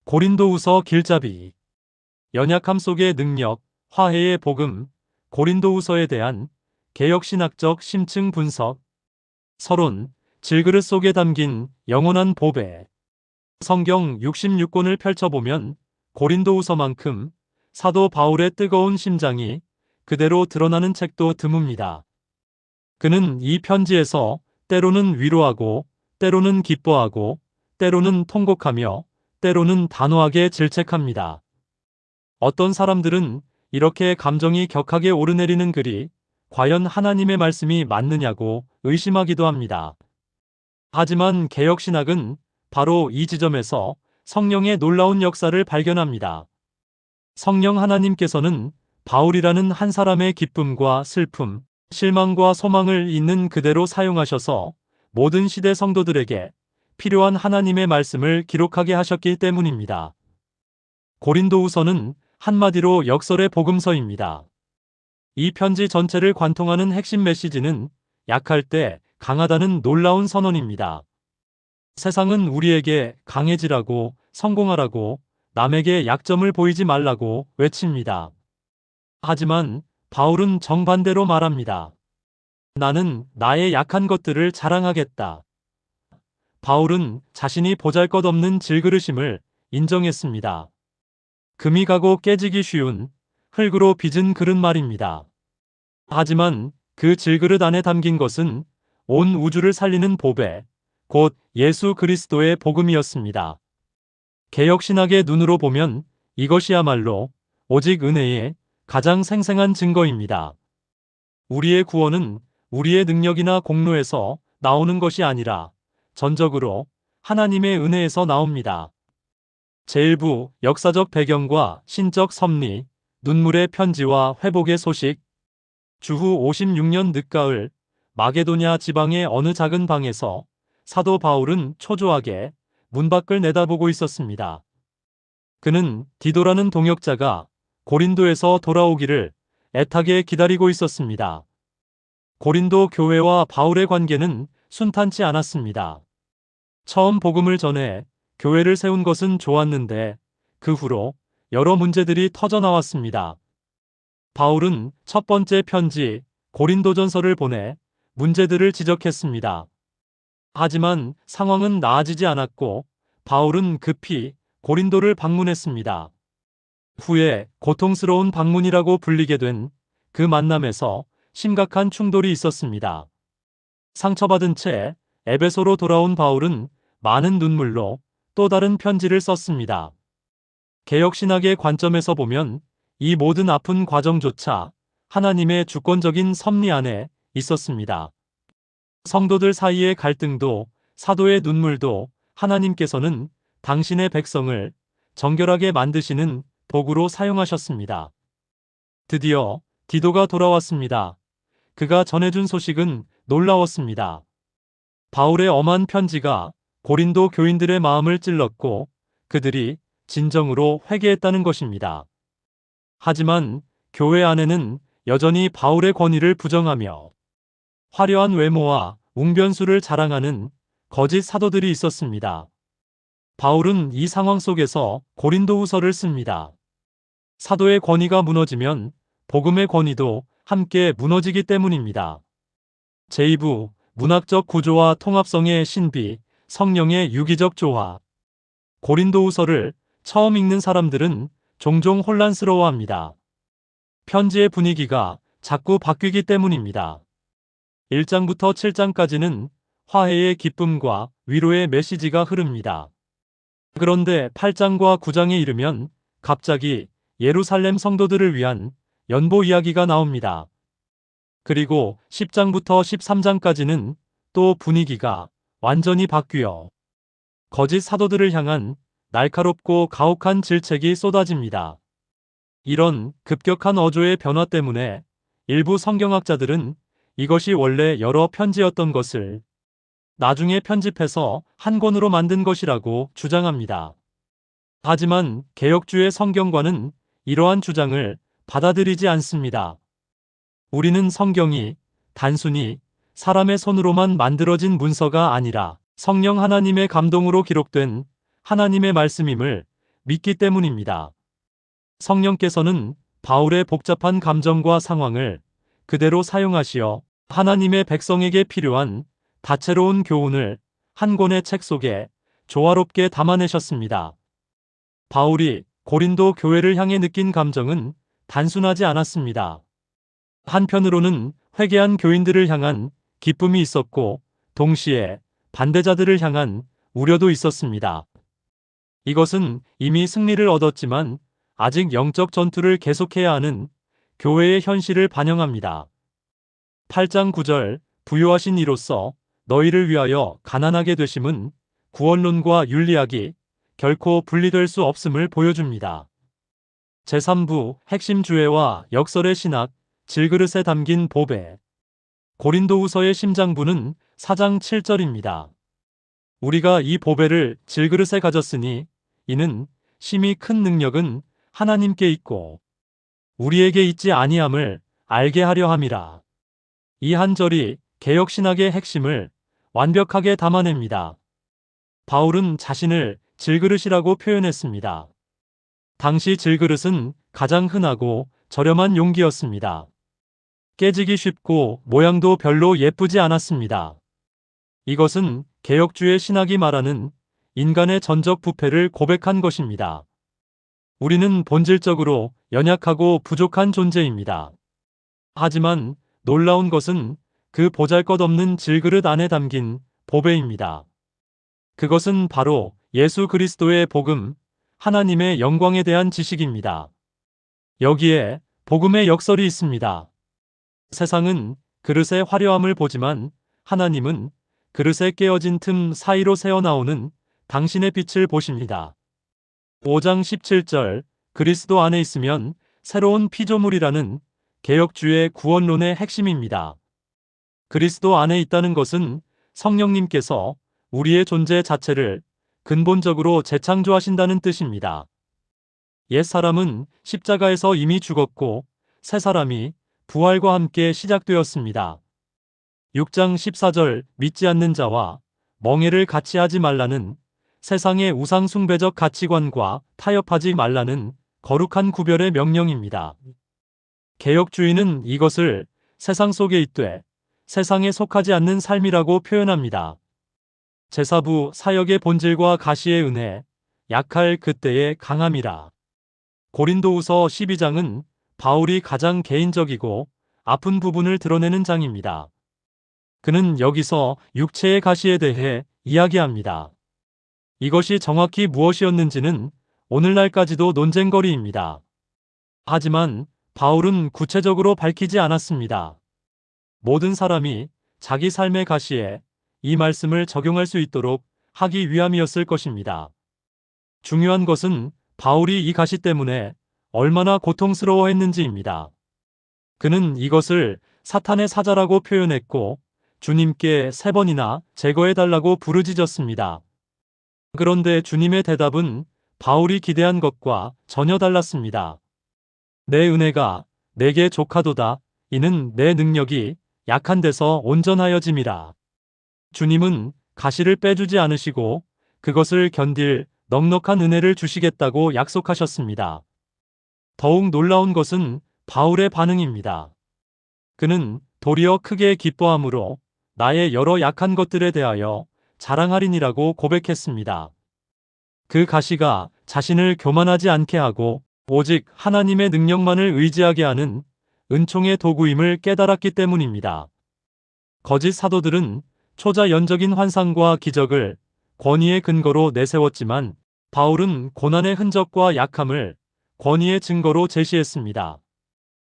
고린도후서 길잡이. 연약함 속의 능력, 화해의 복음, 고린도후서에 대한 개혁신학적 심층 분석. 서론, 질그릇 속에 담긴 영원한 보배. 성경 66권을 펼쳐보면 고린도후서만큼 사도 바울의 뜨거운 심장이 그대로 드러나는 책도 드뭅니다. 그는 이 편지에서 때로는 위로하고, 때로는 기뻐하고, 때로는 통곡하며, 때로는 단호하게 질책합니다. 어떤 사람들은 이렇게 감정이 격하게 오르내리는 글이 과연 하나님의 말씀이 맞느냐고 의심하기도 합니다. 하지만 개혁신학은 바로 이 지점에서 성령의 놀라운 역사를 발견합니다. 성령 하나님께서는 바울이라는 한 사람의 기쁨과 슬픔, 실망과 소망을 있는 그대로 사용하셔서 모든 시대 성도들에게 필요한 하나님의 말씀을 기록하게 하셨기 때문입니다. 고린도후서는 한마디로 역설의 복음서입니다. 이 편지 전체를 관통하는 핵심 메시지는 약할 때 강하다는 놀라운 선언입니다. 세상은 우리에게 강해지라고, 성공하라고, 남에게 약점을 보이지 말라고 외칩니다. 하지만 바울은 정반대로 말합니다. 나는 나의 약한 것들을 자랑하겠다. 바울은 자신이 보잘것없는 질그릇임을 인정했습니다. 금이 가고 깨지기 쉬운 흙으로 빚은 그릇 말입니다. 하지만 그 질그릇 안에 담긴 것은 온 우주를 살리는 보배, 곧 예수 그리스도의 복음이었습니다. 개혁신학의 눈으로 보면 이것이야말로 오직 은혜의 가장 생생한 증거입니다. 우리의 구원은 우리의 능력이나 공로에서 나오는 것이 아니라 전적으로 하나님의 은혜에서 나옵니다. 제1부 역사적 배경과 신적 섭리, 눈물의 편지와 회복의 소식. 주후 56년 늦가을 마게도냐 지방의 어느 작은 방에서 사도 바울은 초조하게 문 밖을 내다보고 있었습니다. 그는 디도라는 동역자가 고린도에서 돌아오기를 애타게 기다리고 있었습니다. 고린도 교회와 바울의 관계는 순탄치 않았습니다. 처음 복음을 전해 교회를 세운 것은 좋았는데 그 후로 여러 문제들이 터져 나왔습니다. 바울은 첫 번째 편지 고린도전서를 보내 문제들을 지적했습니다. 하지만 상황은 나아지지 않았고 바울은 급히 고린도를 방문했습니다. 후에 고통스러운 방문이라고 불리게 된 그 만남에서 심각한 충돌이 있었습니다. 상처받은 채 에베소로 돌아온 바울은 많은 눈물로 또 다른 편지를 썼습니다. 개혁신학의 관점에서 보면 이 모든 아픈 과정조차 하나님의 주권적인 섭리 안에 있었습니다. 성도들 사이의 갈등도 사도의 눈물도 하나님께서는 당신의 백성을 정결하게 만드시는 도구로 사용하셨습니다. 드디어 디도가 돌아왔습니다. 그가 전해준 소식은 놀라웠습니다. 바울의 엄한 편지가 고린도 교인들의 마음을 찔렀고 그들이 진정으로 회개했다는 것입니다. 하지만 교회 안에는 여전히 바울의 권위를 부정하며 화려한 외모와 웅변수를 자랑하는 거짓 사도들이 있었습니다. 바울은 이 상황 속에서 고린도후서를 씁니다. 사도의 권위가 무너지면 복음의 권위도 함께 무너지기 때문입니다. 제2부 문학적 구조와 통합성의 신비, 성령의 유기적 조화. 고린도후서를 처음 읽는 사람들은 종종 혼란스러워합니다. 편지의 분위기가 자꾸 바뀌기 때문입니다. 1장부터 7장까지는 화해의 기쁨과 위로의 메시지가 흐릅니다. 그런데 8장과 9장에 이르면 갑자기 예루살렘 성도들을 위한 연보 이야기가 나옵니다. 그리고 10장부터 13장까지는 또 분위기가 완전히 바뀌어 거짓 사도들을 향한 날카롭고 가혹한 질책이 쏟아집니다. 이런 급격한 어조의 변화 때문에 일부 성경학자들은 이것이 원래 여러 편지였던 것을 나중에 편집해서 한 권으로 만든 것이라고 주장합니다. 하지만 개혁주의 성경과는 이러한 주장을 받아들이지 않습니다. 우리는 성경이 단순히 사람의 손으로만 만들어진 문서가 아니라 성령 하나님의 감동으로 기록된 하나님의 말씀임을 믿기 때문입니다. 성령께서는 바울의 복잡한 감정과 상황을 그대로 사용하시어 하나님의 백성에게 필요한 다채로운 교훈을 한 권의 책 속에 조화롭게 담아내셨습니다. 바울이 고린도 교회를 향해 느낀 감정은 단순하지 않았습니다. 한편으로는 회개한 교인들을 향한 기쁨이 있었고 동시에 반대자들을 향한 우려도 있었습니다. 이것은 이미 승리를 얻었지만 아직 영적 전투를 계속해야 하는 교회의 현실을 반영합니다. 8장 9절 부요하신 이로써 너희를 위하여 가난하게 되심은 구원론과 윤리학이 결코 분리될 수 없음을 보여줍니다. 제3부 핵심 주해와 역설의 신학 질그릇에 담긴 보배. 고린도후서의 심장부는 4장 7절입니다. 우리가 이 보배를 질그릇에 가졌으니 이는 심히 큰 능력은 하나님께 있고 우리에게 있지 아니함을 알게 하려 함이라. 이 한 절이 개역신학의 핵심을 완벽하게 담아냅니다. 바울은 자신을 질그릇이라고 표현했습니다. 당시 질그릇은 가장 흔하고 저렴한 용기였습니다. 깨지기 쉽고 모양도 별로 예쁘지 않았습니다. 이것은 개역주의 신학이 말하는 인간의 전적 부패를 고백한 것입니다. 우리는 본질적으로 연약하고 부족한 존재입니다. 하지만 놀라운 것은 그 보잘것없는 질그릇 안에 담긴 보배입니다. 그것은 바로 예수 그리스도의 복음, 하나님의 영광에 대한 지식입니다. 여기에 복음의 역설이 있습니다. 세상은 그릇의 화려함을 보지만 하나님은 그릇에 깨어진 틈 사이로 새어나오는 당신의 빛을 보십니다. 5장 17절 그리스도 안에 있으면 새로운 피조물이라는 개역주의 구원론의 핵심입니다. 그리스도 안에 있다는 것은 성령님께서 우리의 존재 자체를 근본적으로 재창조하신다는 뜻입니다. 옛 사람은 십자가에서 이미 죽었고 새 사람이 부활과 함께 시작되었습니다. 6장 14절 믿지 않는 자와 멍해를 같이 하지 말라는 세상의 우상숭배적 가치관과 타협하지 말라는 거룩한 구별의 명령입니다. 개역주의는 이것을 세상 속에 있되 세상에 속하지 않는 삶이라고 표현합니다. 제4부 사역의 본질과 가시의 은혜, 약할 그때의 강함이라. 고린도후서 12장은 바울이 가장 개인적이고 아픈 부분을 드러내는 장입니다. 그는 여기서 육체의 가시에 대해 이야기합니다. 이것이 정확히 무엇이었는지는 오늘날까지도 논쟁거리입니다. 하지만 바울은 구체적으로 밝히지 않았습니다. 모든 사람이 자기 삶의 가시에 이 말씀을 적용할 수 있도록 하기 위함이었을 것입니다. 중요한 것은 바울이 이 가시 때문에 얼마나 고통스러워했는지입니다. 그는 이것을 사탄의 사자라고 표현했고 주님께 3번이나 제거해달라고 부르짖었습니다. 그런데 주님의 대답은 바울이 기대한 것과 전혀 달랐습니다. 내 은혜가 내게 족하도다. 이는 내 능력이 약한 데서 온전하여짐이라. 주님은 가시를 빼주지 않으시고 그것을 견딜 넉넉한 은혜를 주시겠다고 약속하셨습니다. 더욱 놀라운 것은 바울의 반응입니다. 그는 도리어 크게 기뻐함으로 나의 여러 약한 것들에 대하여 자랑하리니라고 고백했습니다. 그 가시가 자신을 교만하지 않게 하고 오직 하나님의 능력만을 의지하게 하는 은총의 도구임을 깨달았기 때문입니다. 거짓 사도들은 초자연적인 환상과 기적을 권위의 근거로 내세웠지만 바울은 고난의 흔적과 약함을 권위의 증거로 제시했습니다.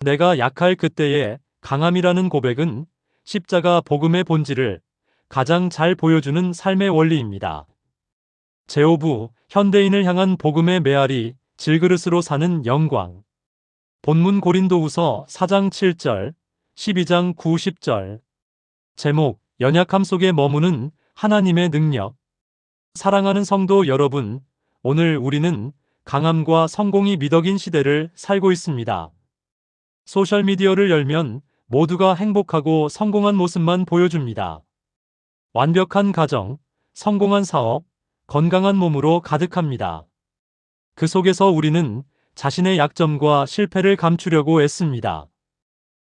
내가 약할 그때의 강함이라는 고백은 십자가 복음의 본질을 가장 잘 보여주는 삶의 원리입니다. 제5부 현대인을 향한 복음의 메아리 질그릇으로 사는 영광. 본문 고린도후서 4장 7절, 12장 9, 10절. 제목 연약함 속에 머무는 하나님의 능력. 사랑하는 성도 여러분, 오늘 우리는 강함과 성공이 미덕인 시대를 살고 있습니다. 소셜미디어를 열면 모두가 행복하고 성공한 모습만 보여줍니다. 완벽한 가정, 성공한 사업, 건강한 몸으로 가득합니다. 그 속에서 우리는 자신의 약점과 실패를 감추려고 애씁니다.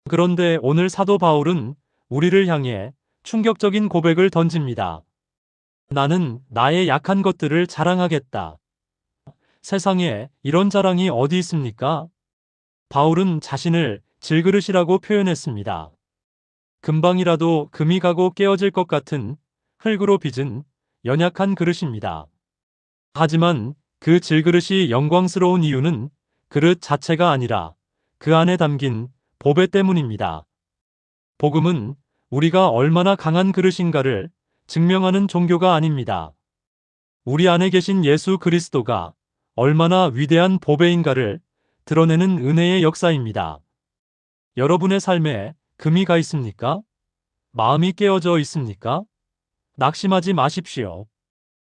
그런데 오늘 사도 바울은 우리를 향해 충격적인 고백을 던집니다. 나는 나의 약한 것들을 자랑하겠다. 세상에 이런 자랑이 어디 있습니까? 바울은 자신을 질그릇이라고 표현했습니다. 금방이라도 금이 가고 깨어질 것 같은 흙으로 빚은 연약한 그릇입니다. 하지만 그 질그릇이 영광스러운 이유는 그릇 자체가 아니라 그 안에 담긴 보배 때문입니다. 복음은 우리가 얼마나 강한 그릇인가를 증명하는 종교가 아닙니다. 우리 안에 계신 예수 그리스도가 얼마나 위대한 보배인가를 드러내는 은혜의 역사입니다. 여러분의 삶에 금이 가 있습니까? 마음이 깨어져 있습니까? 낙심하지 마십시오.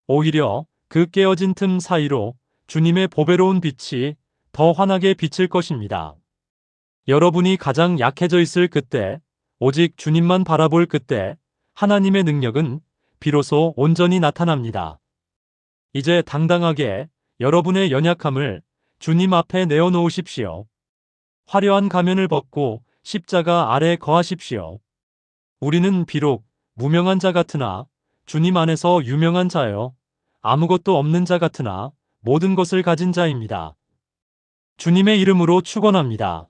오히려 그 깨어진 틈 사이로 주님의 보배로운 빛이 더 환하게 비칠 것입니다. 여러분이 가장 약해져 있을 그때, 오직 주님만 바라볼 그때, 하나님의 능력은 비로소 온전히 나타납니다. 이제 당당하게 여러분의 연약함을 주님 앞에 내어놓으십시오. 화려한 가면을 벗고 십자가 아래 거하십시오. 우리는 비록 무명한 자 같으나 주님 안에서 유명한 자요. 아무것도 없는 자 같으나 모든 것을 가진 자입니다. 주님의 이름으로 축원합니다.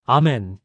아멘.